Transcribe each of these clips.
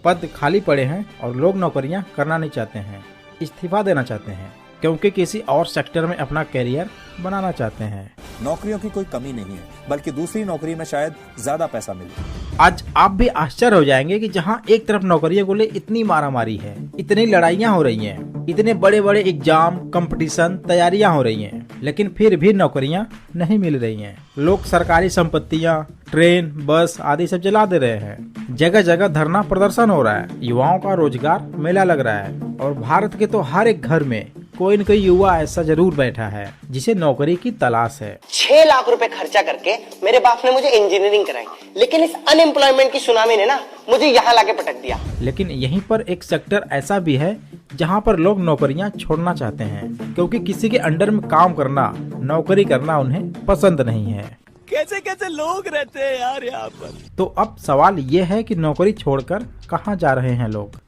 पद खाली पड़े हैं और लोग नौकरियां करना नहीं चाहते हैं, इस्तीफा देना चाहते हैं क्योंकि किसी और सेक्टर में अपना कैरियर बनाना चाहते हैं। नौकरियों की कोई कमी नहीं है, बल्कि दूसरी नौकरी में शायद ज्यादा पैसा मिले। आज आप भी आश्चर्य हो जाएंगे कि जहां एक तरफ नौकरियों को लेकर इतनी मारामारी है, इतनी लड़ाइयां हो रही हैं, इतने बड़े बड़े एग्जाम, कंपटीशन, तैयारियां हो रही हैं, लेकिन फिर भी नौकरियां नहीं मिल रही हैं। लोग सरकारी संपत्तियां, ट्रेन, बस आदि सब जला दे रहे हैं। जगह जगह धरना प्रदर्शन हो रहा है। युवाओं का रोजगार मेला लग रहा है और भारत के तो हर एक घर में कोई न कोई युवा ऐसा जरूर बैठा है जिसे नौकरी की तलाश है। 6 लाख रुपए खर्चा करके मेरे बाप ने मुझे इंजीनियरिंग कराई, लेकिन इस अनएम्प्लॉयमेंट की सुनामी ने ना मुझे यहाँ लाके पटक दिया। लेकिन यहीं पर एक सेक्टर ऐसा भी है जहाँ पर लोग नौकरियाँ छोड़ना चाहते हैं क्योंकि किसी के अंडर में काम करना, नौकरी करना उन्हें पसंद नहीं है। कैसे कैसे लोग रहते हैं यार यहाँ पर। तो अब सवाल ये है कि नौकरी छोड़कर कहाँ जा रहे हैं लोग।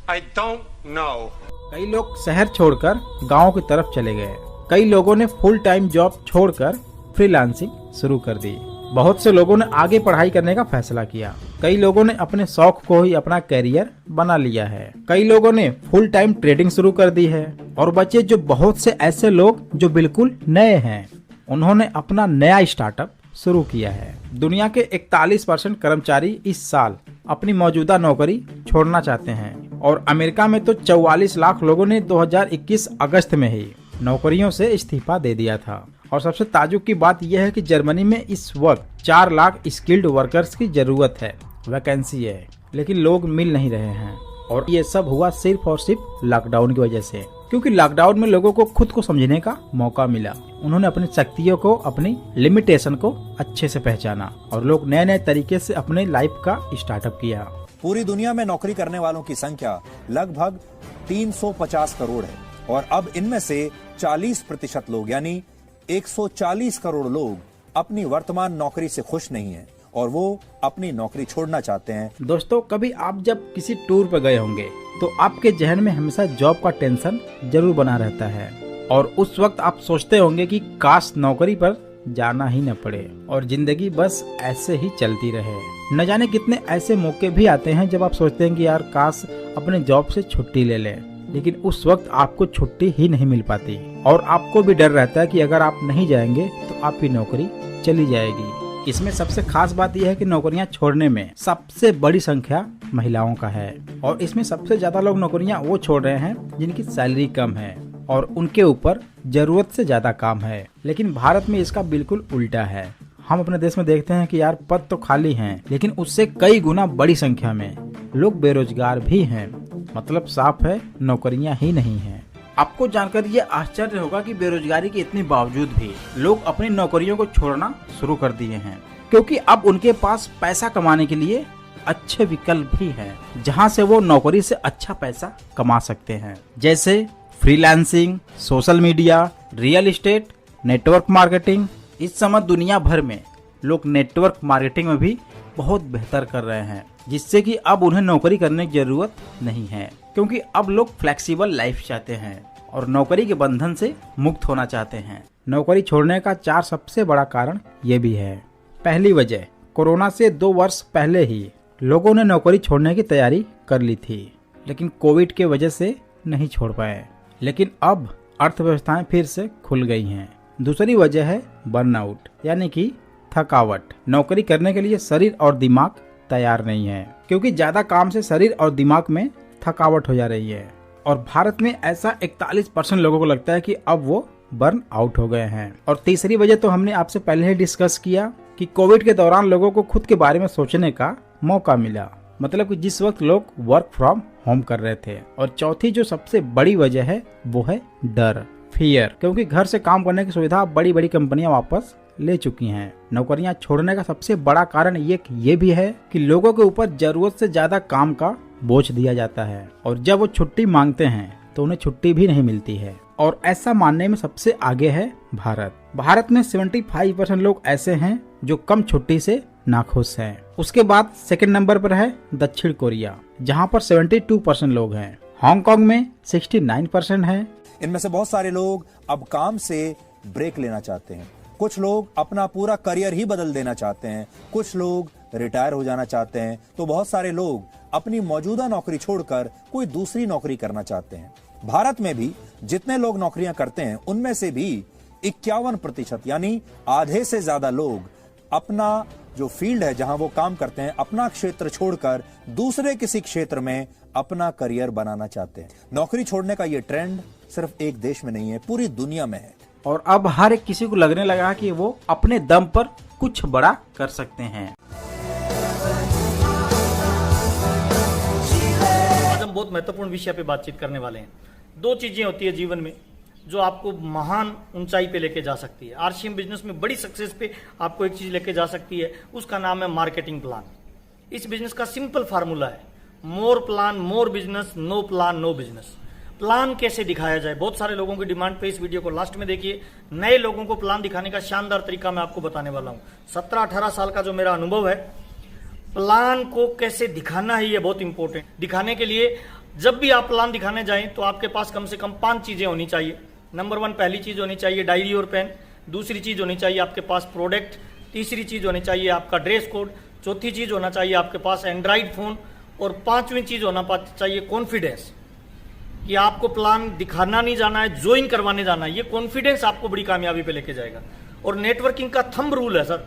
I don't know. कई लोग शहर छोड़कर गांव की तरफ चले गए। कई लोगों ने फुल टाइम जॉब छोड़कर फ्रीलांसिंग शुरू कर दी। बहुत से लोगों ने आगे पढ़ाई करने का फैसला किया। कई लोगों ने अपने शौक को ही अपना कैरियर बना लिया है। कई लोगों ने फुल टाइम ट्रेडिंग शुरू कर दी है और बचे जो बहुत से ऐसे लोग जो बिल्कुल नए हैं, उन्होंने अपना नया स्टार्टअप शुरू किया है। दुनिया के 41% कर्मचारी इस साल अपनी मौजूदा नौकरी छोड़ना चाहते हैं और अमेरिका में तो 44 लाख लोगों ने 2021 अगस्त में ही नौकरियों से इस्तीफा दे दिया था। और सबसे ताज्जुब की बात यह है कि जर्मनी में इस वक्त 4 लाख स्किल्ड वर्कर्स की जरूरत है, वैकेंसी है, लेकिन लोग मिल नहीं रहे हैं। और ये सब हुआ सिर्फ और सिर्फ लॉकडाउन की वजह से, क्योंकि लॉकडाउन में लोगों को खुद को समझने का मौका मिला। उन्होंने अपनी शक्तियों को, अपनी लिमिटेशन को अच्छे से पहचाना और लोग नए नए तरीके से अपने लाइफ का स्टार्टअप किया। पूरी दुनिया में नौकरी करने वालों की संख्या लगभग 350 करोड़ है और अब इनमें से 40% लोग यानी 140 करोड़ लोग अपनी वर्तमान नौकरी से खुश नहीं हैं और वो अपनी नौकरी छोड़ना चाहते हैं। दोस्तों, कभी आप जब किसी टूर पर गए होंगे तो आपके जहन में हमेशा जॉब का टेंशन जरूर बना रहता है और उस वक्त आप सोचते होंगे कि काश नौकरी पर जाना ही न पड़े और जिंदगी बस ऐसे ही चलती रहे। न जाने कितने ऐसे मौके भी आते हैं जब आप सोचते हैं कि यार काश अपने जॉब से छुट्टी ले लें, लेकिन उस वक्त आपको छुट्टी ही नहीं मिल पाती और आपको भी डर रहता है कि अगर आप नहीं जाएंगे तो आपकी नौकरी चली जाएगी। इसमें सबसे खास बात यह है कि नौकरियां छोड़ने में सबसे बड़ी संख्या महिलाओं का है और इसमें सबसे ज्यादा लोग नौकरियां वो छोड़ रहे हैं जिनकी सैलरी कम है और उनके ऊपर जरूरत से ज्यादा काम है। लेकिन भारत में इसका बिल्कुल उल्टा है। हम अपने देश में देखते हैं कि यार पद तो खाली हैं, लेकिन उससे कई गुना बड़ी संख्या में लोग बेरोजगार भी हैं। मतलब साफ है, नौकरियां ही नहीं हैं। आपको जानकर ये आश्चर्य होगा कि बेरोजगारी के इतने बावजूद भी लोग अपनी नौकरियों को छोड़ना शुरू कर दिए हैं, क्योंकि अब उनके पास पैसा कमाने के लिए अच्छे विकल्प भी हैं जहां से वो नौकरी से अच्छा पैसा कमा सकते हैं, जैसे freelancing, social media, real estate, network marketing. इस समय दुनिया भर में लोग नेटवर्क मार्केटिंग में भी बहुत बेहतर कर रहे हैं, जिससे कि अब उन्हें नौकरी करने की जरूरत नहीं है, क्योंकि अब लोग फ्लेक्सिबल लाइफ चाहते हैं और नौकरी के बंधन से मुक्त होना चाहते हैं। नौकरी छोड़ने का 4 सबसे बड़ा कारण ये भी है। पहली वजह, कोरोना से 2 वर्ष पहले ही लोगों ने नौकरी छोड़ने की तैयारी कर ली थी, लेकिन कोविड के वजह से नहीं छोड़ पाए। लेकिन अब अर्थव्यवस्थाएं फिर से खुल गई हैं। दूसरी वजह है बर्नआउट, यानी कि थकावट। नौकरी करने के लिए शरीर और दिमाग तैयार नहीं है, क्योंकि ज्यादा काम से शरीर और दिमाग में थकावट हो जा रही है। और भारत में ऐसा 41% लोगों को लगता है कि अब वो बर्न आउट हो गए हैं। और तीसरी वजह तो हमने आपसे पहले ही डिस्कस किया कि कोविड के दौरान लोगों को खुद के बारे में सोचने का मौका मिला, मतलब कि जिस वक्त लोग वर्क फ्रॉम होम कर रहे थे। और चौथी जो सबसे बड़ी वजह है वो है डर, फियर, क्योंकि घर से काम करने की सुविधा बड़ी बड़ी कंपनियां वापस ले चुकी हैं। नौकरियां छोड़ने का सबसे बड़ा कारण ये भी है कि लोगों के ऊपर जरूरत से ज्यादा काम का बोझ दिया जाता है और जब वो छुट्टी मांगते हैं तो उन्हें छुट्टी भी नहीं मिलती है। और ऐसा मानने में सबसे आगे है भारत। भारत में 75% लोग ऐसे हैं जो कम छुट्टी से नाखुश हैं। उसके बाद सेकंड नंबर पर है दक्षिण कोरिया, जहां पर 72% लोग हैं। हांगकांग में 69% है। इनमें से बहुत सारे लोग अब काम से ब्रेक लेना चाहते हैं। कुछ लोग अपना पूरा करियर ही बदल देना चाहते हैं। कुछ लोग रिटायर हो जाना चाहते हैं। तो बहुत सारे लोग अपनी मौजूदा नौकरी छोड़कर कोई दूसरी नौकरी करना चाहते हैं। भारत में भी जितने लोग नौकरियां करते हैं उनमें से भी 51% यानी आधे से ज्यादा लोग अपना जो फील्ड है जहां वो काम करते हैं, अपना क्षेत्र छोड़कर दूसरे किसी क्षेत्र में अपना करियर बनाना चाहते हैं। नौकरी छोड़ने का ये ट्रेंड सिर्फ एक देश में नहीं है, पूरी दुनिया में है। और अब हर एक किसी को लगने लगा कि वो अपने दम पर कुछ बड़ा कर सकते हैं। आज हम बहुत महत्वपूर्ण विषय पे बातचीत करने वाले हैं। दो चीजें होती है जीवन में जो आपको महान ऊंचाई पे लेके जा सकती है। आरसीएम बिजनेस में बड़ी सक्सेस पे आपको एक चीज लेके जा सकती है, उसका नाम है मार्केटिंग प्लान। इस बिजनेस का सिंपल फार्मूला है, more plan more business, no plan no business. Plan कैसे दिखाया जाए, बहुत सारे लोगों की डिमांड पे इस वीडियो को लास्ट में देखिए। नए लोगों को प्लान दिखाने का शानदार तरीका मैं आपको बताने वाला हूं। 17-18 साल का जो मेरा अनुभव है, प्लान को कैसे दिखाना है ये बहुत इंपॉर्टेंट। दिखाने के लिए जब भी आप प्लान दिखाने जाएं तो आपके पास कम से कम 5 चीजें होनी चाहिए। नंबर 1 पहली चीज होनी चाहिए डायरी और पेन। दूसरी चीज होनी चाहिए आपके पास प्रोडक्ट। तीसरी चीज होनी चाहिए आपका ड्रेस कोड। चौथी चीज होना चाहिए आपके पास एंड्रॉइड फोन। और 5वीं चीज होना चाहिए कॉन्फिडेंस, कि आपको प्लान दिखाना नहीं जाना है, ज्वाइन करवाने जाना है। ये कॉन्फिडेंस आपको बड़ी कामयाबी पे लेके जाएगा। और नेटवर्किंग का थंब रूल है सर,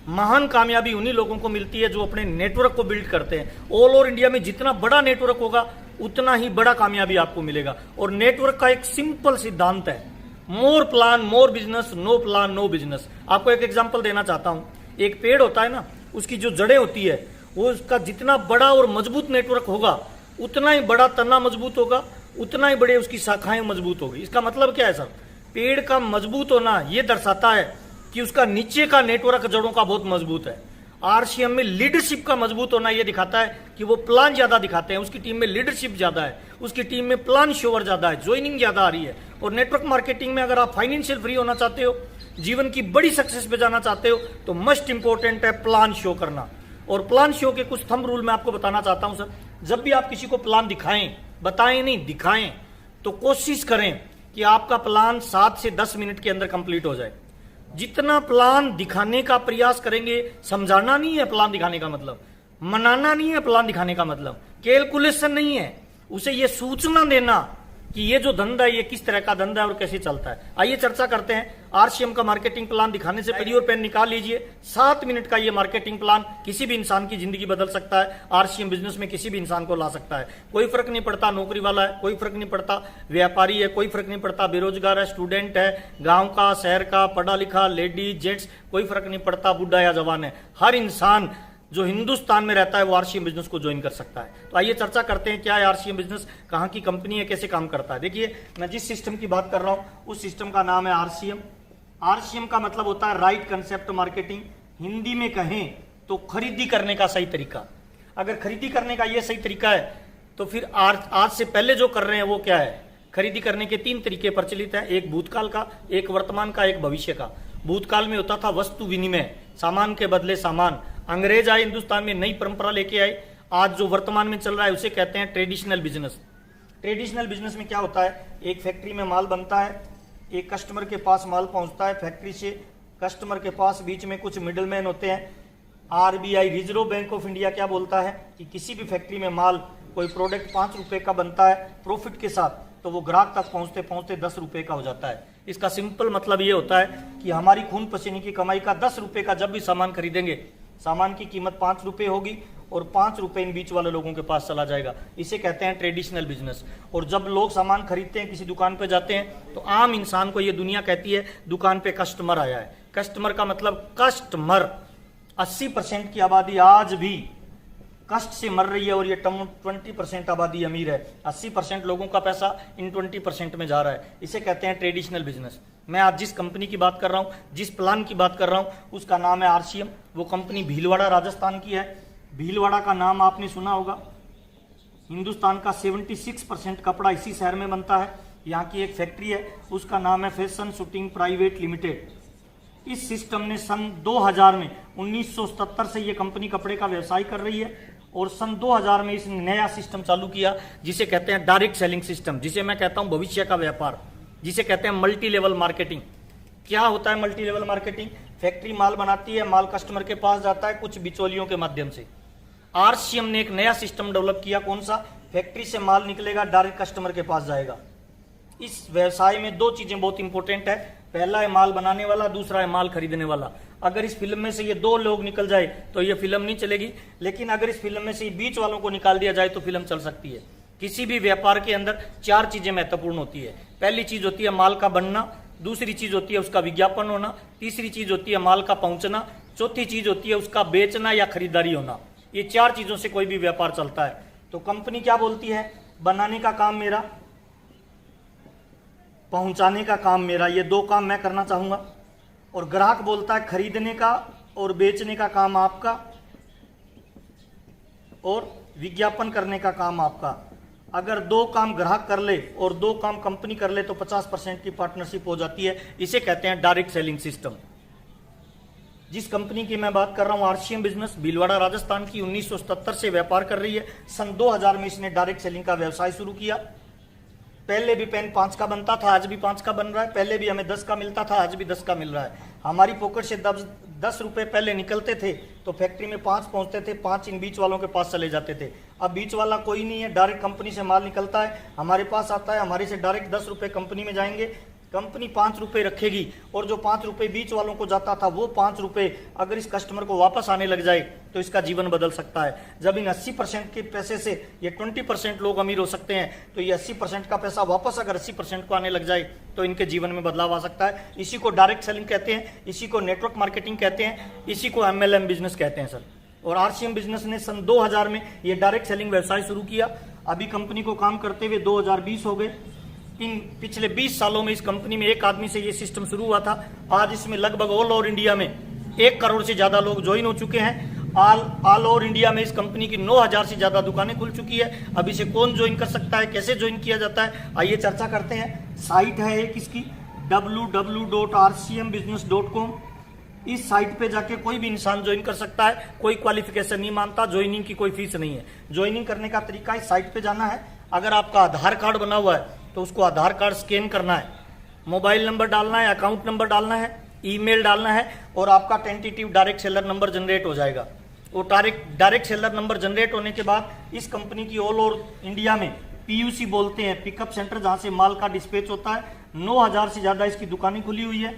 महान कामयाबी उन्हीं लोगों को मिलती है जो अपने नेटवर्क को बिल्ड करते हैं। ऑल ओवर इंडिया में जितना बड़ा नेटवर्क होगा उतना ही बड़ा कामयाबी आपको मिलेगा। और नेटवर्क का एक सिंपल सिद्धांत है, more plan more business, no plan no business. आपको एक एग्जांपल देना चाहता हूं। एक पेड़ होता है ना, उसकी जो जड़ें होती है वो उसका जितना बड़ा और मजबूत नेटवर्क होगा उतना ही बड़ा तना मजबूत होगा, उतना ही बड़े उसकी शाखाएं मजबूत होगी। इसका मतलब क्या है सर? पेड़ का मजबूत होना यह दर्शाता है कि उसका नीचे का नेटवर्क जड़ों का बहुत मजबूत है। आरसीएम में लीडरशिप का मजबूत होना यह दिखाता है कि वो प्लान ज्यादा दिखाते हैं, उसकी टीम में लीडरशिप ज्यादा है, उसकी टीम में प्लान शोवर ज्यादा है, ज्वाइनिंग ज्यादा आ रही है। और नेटवर्क मार्केटिंग में अगर आप फाइनेंशियल फ्री होना चाहते हो, जीवन की बड़ी सक्सेस पे जाना चाहते हो, तो मस्ट इंपॉर्टेंट है प्लान शो करना। और प्लान शो के कुछ थंब रूल मैं आपको बताना चाहता हूं सर। जब भी आप किसी को प्लान दिखाएं, बताएं नहीं दिखाएं, तो कोशिश करें कि आपका प्लान 7 से 10 मिनट के अंदर कंप्लीट हो जाए। जितना प्लान दिखाने का प्रयास करेंगे, समझाना नहीं है प्लान दिखाने का मतलब, मनाना नहीं है प्लान दिखाने का मतलब, कैलकुलेशन नहीं है, उसे ये सूचना देना कि ये जो धंधा है ये किस तरह का धंधा है और कैसे चलता है। आइए चर्चा करते हैं। आरसीएम का मार्केटिंग प्लान दिखाने से डायरी और पेन निकाल लीजिए। 7 मिनट का ये मार्केटिंग प्लान किसी भी इंसान की जिंदगी बदल सकता है। आरसीएम बिजनेस में किसी भी इंसान को ला सकता है। कोई फर्क नहीं पड़ता नौकरी वाला है, कोई फर्क नहीं पड़ता व्यापारी है, कोई फर्क नहीं पड़ता बेरोजगार है, स्टूडेंट है, गाँव का शहर का, पढ़ा लिखा, लेडीज जेंट्स, कोई फर्क नहीं पड़ता बुढ़ा या जवान है। हर इंसान जो हिंदुस्तान में रहता है वो आरसीएम बिजनेस को ज्वाइन कर सकता है। तो आइए चर्चा करते हैं क्या है आरसीएम बिजनेस, कहाँ की कंपनी है, कैसे काम करता है। देखिए, मैं जिस सिस्टम की बात कर रहा हूँ उस सिस्टम का नाम है आरसीएम। आरसीएम का मतलब होता है राइट कंसेप्ट मार्केटिंग। हिंदी में कहें तो खरीदी करने का सही तरीका। अगर खरीदी करने का यह सही तरीका है तो फिर आज से पहले जो कर रहे हैं वो क्या है? खरीदी करने के 3 तरीके प्रचलित हैं, एक भूतकाल का, एक वर्तमान का, एक भविष्य का। भूतकाल में होता था वस्तु विनिमय, सामान के बदले सामान। अंग्रेज आए हिंदुस्तान में, नई परंपरा लेके आए। आज जो वर्तमान में चल रहा है उसे कहते हैं ट्रेडिशनल बिजनेस। ट्रेडिशनल बिजनेस में क्या होता है? एक फैक्ट्री में माल बनता है, एक कस्टमर के पास माल पहुंचता है, फैक्ट्री से कस्टमर के पास बीच में कुछ मिडलमैन होते हैं। RBI reserve bank of India क्या बोलता है कि किसी भी फैक्ट्री में माल, कोई प्रोडक्ट 5 रुपए का बनता है प्रॉफिट के साथ, तो वो ग्राहक तक पहुंचते पहुंचते 10 रुपए का हो जाता है। इसका सिंपल मतलब ये होता है कि हमारी खून पसीने की कमाई का 10 रुपए का जब भी सामान खरीदेंगे, सामान की कीमत 5 रुपए होगी और 5 रुपए इन बीच वाले लोगों के पास चला जाएगा। इसे कहते हैं ट्रेडिशनल बिजनेस। और जब लोग सामान खरीदते हैं, किसी दुकान पे जाते हैं, तो आम इंसान को ये दुनिया कहती है दुकान पे कस्टमर आया है। कस्टमर का मतलब कस्टमर। 80% की आबादी आज भी कष्ट से मर रही है और ये 20% आबादी अमीर है। 80% लोगों का पैसा इन 20% में जा रहा है। इसे कहते हैं ट्रेडिशनल बिजनेस। मैं आज जिस कंपनी की बात कर रहा हूँ, जिस प्लान की बात कर रहा हूँ, उसका नाम है आरसीएम। वो कंपनी भीलवाड़ा राजस्थान की है। भीलवाड़ा का नाम आपने सुना होगा। हिंदुस्तान का 76% कपड़ा इसी शहर में बनता है। यहाँ की एक फैक्ट्री है, उसका नाम है फैशन शूटिंग प्राइवेट लिमिटेड। इस सिस्टम ने सन 2000 में 1977 से ये कंपनी कपड़े का व्यवसाय कर रही है और सन 2000 में इसने नया सिस्टम चालू किया जिसे कहते हैं डायरेक्ट सेलिंग सिस्टम, जिसे मैं कहता हूं भविष्य का व्यापार, जिसे कहते हैं मल्टी लेवल मार्केटिंग। क्या होता है मल्टी लेवल मार्केटिंग? फैक्ट्री माल बनाती है, माल कस्टमर के पास जाता है कुछ बिचौलियों के माध्यम से। आरसीएम ने एक नया सिस्टम डेवलप किया। कौन सा? फैक्ट्री से माल निकलेगा, डायरेक्ट कस्टमर के पास जाएगा। इस व्यवसाय में दो चीजें बहुत इंपॉर्टेंट है, पहला है माल बनाने वाला, दूसरा है माल खरीदने वाला। अगर इस फिल्म में से ये दो लोग निकल जाए तो ये फिल्म नहीं चलेगी, लेकिन अगर इस फिल्म में से बीच वालों को निकाल दिया जाए तो फिल्म चल सकती है। किसी भी व्यापार के अंदर चार चीजें महत्वपूर्ण होती है। पहली चीज होती है माल का बनना, दूसरी चीज होती है उसका विज्ञापन होना, तीसरी चीज होती है माल का पहुंचना, चौथी चीज होती है उसका बेचना या खरीदारी होना। ये चार चीजों से कोई भी व्यापार चलता है। तो कंपनी क्या बोलती है? बनाने का काम मेरा, पहुंचाने का काम मेरा, ये दो काम मैं करना चाहूंगा। और ग्राहक बोलता है खरीदने का और बेचने का काम आपका, और विज्ञापन करने का काम आपका। अगर दो काम ग्राहक कर ले और दो काम कंपनी कर ले तो 50% की पार्टनरशिप हो जाती है। इसे कहते हैं डायरेक्ट सेलिंग सिस्टम। जिस कंपनी की मैं बात कर रहा हूं, आरसीएम बिजनेस, भीलवाड़ा राजस्थान की, 1977 से व्यापार कर रही है। सन 2000 में इसने डायरेक्ट सेलिंग का व्यवसाय शुरू किया। पहले भी पेन 5 का बनता था, आज भी 5 का बन रहा है। पहले भी हमें 10 का मिलता था, आज भी 10 का मिल रहा है। हमारी पॉकेट से 10 रुपए पहले निकलते थे तो फैक्ट्री में 5 पहुंचते थे, 5 इन बीच वालों के पास चले जाते थे। अब बीच वाला कोई नहीं है, डायरेक्ट कंपनी से माल निकलता है, हमारे पास आता है, हमारे से डायरेक्ट 10 रुपए कंपनी में जाएंगे, कंपनी 5 रुपए रखेगी, और जो 5 रुपए बीच वालों को जाता था वो 5 रुपए अगर इस कस्टमर को वापस आने लग जाए तो इसका जीवन बदल सकता है। जब इन 80% के पैसे से ये 20% लोग अमीर हो सकते हैं, तो ये 80% का पैसा वापस अगर 80% को आने लग जाए तो इनके जीवन में बदलाव आ सकता है। इसी को डायरेक्ट सेलिंग कहते हैं, इसी को नेटवर्क मार्केटिंग कहते हैं, इसी को MLM बिजनेस कहते हैं सर। और आरसीएम बिजनेस ने सन 2000 में ये डायरेक्ट सेलिंग व्यवसाय शुरू किया। अभी कंपनी को काम करते हुए 2020 हो गए। इन पिछले 20 सालों में इस कंपनी में एक आदमी से ये सिस्टम शुरू हुआ था। आज इसमें लगभग ऑल ओवर इंडिया में 1 करोड़ से ज्यादा लोग ज्वाइन हो चुके हैं। ऑल ओवर इंडिया में इस कंपनी की 9000 से ज्यादा दुकानें खुल चुकी है। अब इसे कौन ज्वाइन कर सकता है, कैसे ज्वाइन किया जाता है, आइए चर्चा करते हैं। साइट है एक इसकी www.rcmbusiness.com। इस साइट पे जाके कोई भी इंसान ज्वाइन कर सकता है, कोई क्वालिफिकेशन नहीं मानता, ज्वाइनिंग की कोई फीस नहीं है। ज्वाइनिंग करने का तरीका इस साइट पे जाना है। अगर आपका आधार कार्ड बना हुआ है तो उसको आधार कार्ड स्कैन करना है, मोबाइल नंबर डालना है, अकाउंट नंबर डालना है, ईमेल डालना है, और आपका tentative direct seller number generate हो जाएगा। वो डायरेक्ट सेलर नंबर जनरेट होने के बाद इस कंपनी की ऑल ओवर इंडिया में PUC बोलते हैं, पिकअप सेंटर, जहां से माल का डिस्पैच होता है, 9000 से ज्यादा इसकी दुकानें खुली हुई है।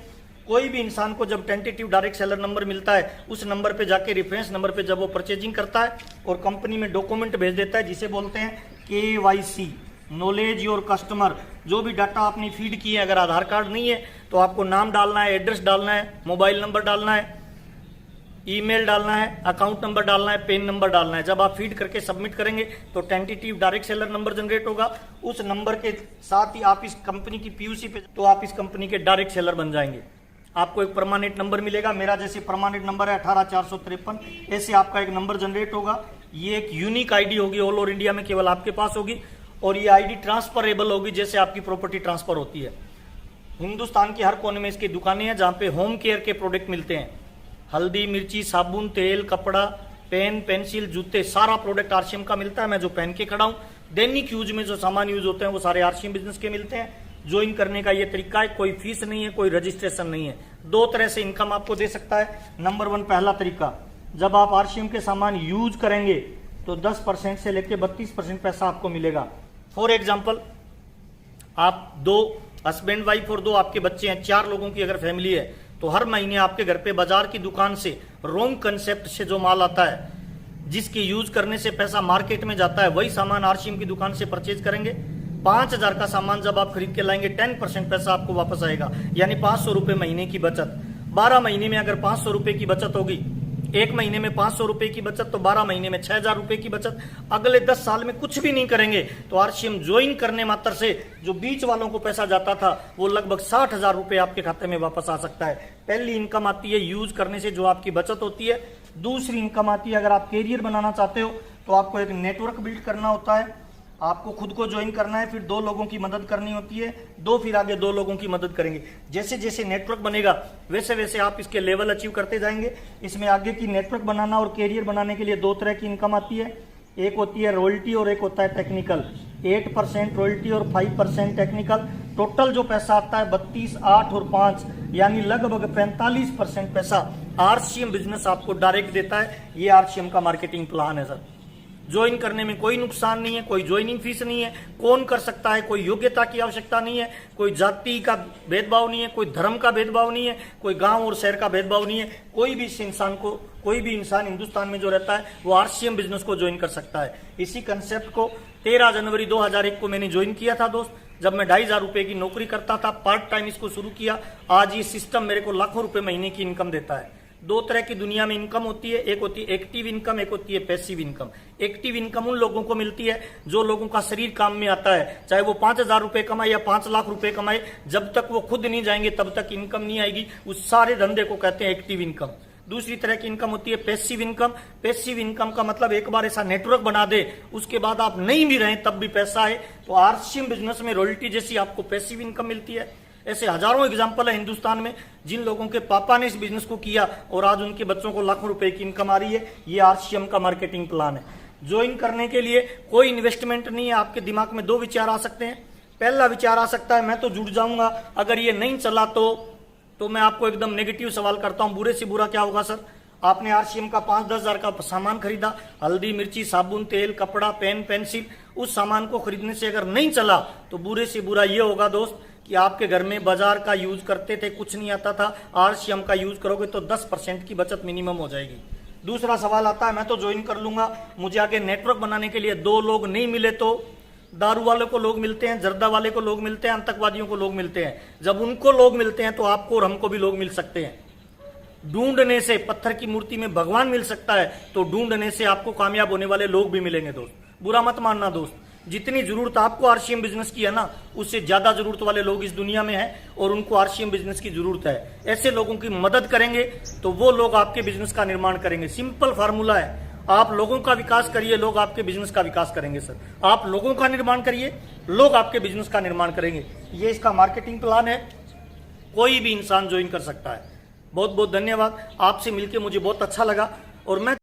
कोई भी इंसान को जब टेंटेटिव डायरेक्ट सेलर नंबर मिलता है, उस नंबर पे जाके रेफरेंस नंबर पे जब वो परचेजिंग करता है और कंपनी में डॉक्यूमेंट भेज देता है जिसे बोलते हैं KYC, नॉलेज योर कस्टमर। जो भी डाटा आपने फीड किए, अगर आधार कार्ड नहीं है तो आपको नाम डालना है, एड्रेस डालना है, मोबाइल नंबर डालना है, ईमेल डालना है, अकाउंट नंबर डालना है, पेन नंबर डालना है। जब आप फीड करके सबमिट करेंगे तो tentative direct seller number generate होगा। उस नंबर के साथ ही आप इस कंपनी की PUC पे, तो आप इस कंपनी के डायरेक्ट सेलर बन जाएंगे। आपको एक परमानेंट नंबर मिलेगा। मेरा जैसे परमानेंट नंबर है 18453, ऐसे आपका एक नंबर जनरेट होगा। ये एक यूनिक आईडी होगी, ऑल ओवर इंडिया में केवल आपके पास होगी, और ये आईडी ट्रांसफरेबल होगी, जैसे आपकी प्रॉपर्टी ट्रांसफर होती है। हिंदुस्तान के हर कोने में इसकी दुकानें हैं जहां पे होम केयर के प्रोडक्ट मिलते हैं। हल्दी, मिर्ची, साबुन, तेल, कपड़ा, पेन, पेंसिल, जूते, सारा प्रोडक्ट आरसीएम का मिलता है। मैं जो पहन के खड़ा हूं, दैनिक यूज में जो सामान यूज होते हैं वो सारे आरसीएम बिजनेस के मिलते हैं। ज्वाइन करने का ये तरीका है, कोई फीस नहीं है, कोई रजिस्ट्रेशन नहीं है। 2 तरह से इनकम आपको दे सकता है। नंबर 1, पहला तरीका, जब आप आरसीएम के सामान यूज करेंगे तो 10% से लेकर 32% पैसा आपको मिलेगा। फॉर एग्जाम्पल, आप 2 हस्बैंड वाइफ और 2 आपके बच्चे हैं, 4 लोगों की अगर फैमिली है, तो हर महीने आपके घर पे बाजार की दुकान से रॉन्ग कंसेप्ट से जो माल आता है, जिसके यूज करने से पैसा मार्केट में जाता है, वही सामान आरसीएम की दुकान से परचेज करेंगे। 5000 का सामान जब आप खरीद के लाएंगे, 10% पैसा आपको वापस आएगा, यानी 500 रुपए महीने की बचत। 12 महीने में अगर 500 रुपए की बचत होगी, 1 महीने में 500 रुपए की बचत, तो 12 महीने में 6000 रुपए की बचत। अगले 10 साल में कुछ भी नहीं करेंगे तो आरसीएम ज्वाइन करने मात्र से जो बीच वालों को पैसा जाता था वो लगभग 60,000 रुपए आपके खाते में वापस आ सकता है। पहली इनकम आती है यूज करने से, जो आपकी बचत होती है। दूसरी इनकम आती है, अगर आप कैरियर बनाना चाहते हो तो आपको एक नेटवर्क बिल्ड करना होता है। आपको खुद को ज्वाइन करना है, फिर 2 लोगों की मदद करनी होती है, 2 फिर आगे 2 लोगों की मदद करेंगे। जैसे जैसे नेटवर्क बनेगा वैसे वैसे आप इसके लेवल अचीव करते जाएंगे। इसमें आगे की नेटवर्क बनाना और कैरियर बनाने के लिए 2 तरह की इनकम आती है। एक होती है रॉयल्टी और एक होता है टेक्निकल। 8% रॉयल्टी और 5% टेक्निकल। टोटल जो पैसा आता है 32, 8 और 5 यानी लगभग 45% पैसा आरसीएम बिजनेस आपको डायरेक्ट देता है। ये आरसीएम का मार्केटिंग प्लान है सर। ज्वाइन करने में कोई नुकसान नहीं है, कोई ज्वाइनिंग फीस नहीं है, कौन कर सकता है, कोई योग्यता की आवश्यकता नहीं है, कोई जाति का भेदभाव नहीं है, कोई धर्म का भेदभाव नहीं है, कोई गांव और शहर का भेदभाव नहीं है। कोई भी इंसान हिंदुस्तान में जो रहता है वो आरसीएम बिजनेस को ज्वाइन कर सकता है। इसी कंसेप्ट को 13 जनवरी 2001 को मैंने ज्वाइन किया था दोस्त, जब मैं 2,500 रुपए की नौकरी करता था। पार्ट टाइम इसको शुरू किया। आज ये सिस्टम मेरे को लाखों रुपए महीने की इनकम देता है। दो तरह की दुनिया में इनकम होती है, एक होती है एक्टिव इनकम, एक होती है पैसिव इनकम। एक्टिव इनकम उन लोगों को मिलती है जो लोगों का शरीर काम में आता है, चाहे वो 5,000 रुपए कमाए या 5 लाख रुपए कमाए, जब तक वो खुद नहीं जाएंगे तब तक इनकम नहीं आएगी। उस सारे धंधे को कहते हैं एक्टिव इनकम। दूसरी तरह की इनकम होती है पैसिव इनकम। पैसिव इनकम का मतलब एक बार ऐसा नेटवर्क बना दे, उसके बाद आप नहीं भी रहे तब भी पैसा है। तो आरसीएम बिजनेस में रॉयल्टी जैसी आपको पैसिव इनकम मिलती है। ऐसे हजारों एग्जाम्पल है हिंदुस्तान में जिन लोगों के पापा ने इस बिजनेस को किया और आज उनके बच्चों को लाखों रुपए की इनकम आ रही है। ये आरसीएम का मार्केटिंग प्लान है। ज्वाइन करने के लिए कोई इन्वेस्टमेंट नहीं है। आपके दिमाग में 2 विचार आ सकते हैं। पहला विचार आ सकता है मैं तो जुड़ जाऊंगा, अगर ये नहीं चला तो मैं आपको एकदम नेगेटिव सवाल करता हूं, बुरे से बुरा क्या होगा सर? आपने आरसीएम का 5-10 हजार का सामान खरीदा, हल्दी, मिर्ची, साबुन, तेल, कपड़ा, पेन, पेंसिल, उस सामान को खरीदने से अगर नहीं चला तो बुरे से बुरा ये होगा दोस्त कि आपके घर में बाजार का यूज करते थे, कुछ नहीं आता था, आरसीएम का यूज करोगे तो 10% की बचत मिनिमम हो जाएगी। दूसरा सवाल आता है मैं तो ज्वाइन कर लूंगा, मुझे आगे नेटवर्क बनाने के लिए 2 लोग नहीं मिले तो दारू वाले को लोग मिलते हैं, जर्दा वाले को लोग मिलते हैं, आतंकवादियों को लोग मिलते हैं। जब उनको लोग मिलते हैं तो आपको और हमको भी लोग मिल सकते हैं। ढूंढने से पत्थर की मूर्ति में भगवान मिल सकता है, तो ढूंढने से आपको कामयाब होने वाले लोग भी मिलेंगे दोस्त। बुरा मत मानना दोस्त, जितनी जरूरत आपको आरसीएम बिजनेस की है ना, उससे ज्यादा जरूरत वाले लोग इस दुनिया में हैं और उनको आरसीएम बिजनेस की जरूरत है। ऐसे लोगों की मदद करेंगे तो वो लोग आपके बिजनेस का निर्माण करेंगे। सिंपल फार्मूला है, आप लोगों का विकास करिए, लोग आपके बिजनेस का विकास करेंगे सर। आप लोगों का निर्माण करिए, लोग आपके बिजनेस का निर्माण करेंगे। ये इसका मार्केटिंग प्लान है, कोई भी इंसान ज्वाइन कर सकता है। बहुत बहुत धन्यवाद। आपसे मिलकर मुझे बहुत अच्छा लगा और मैं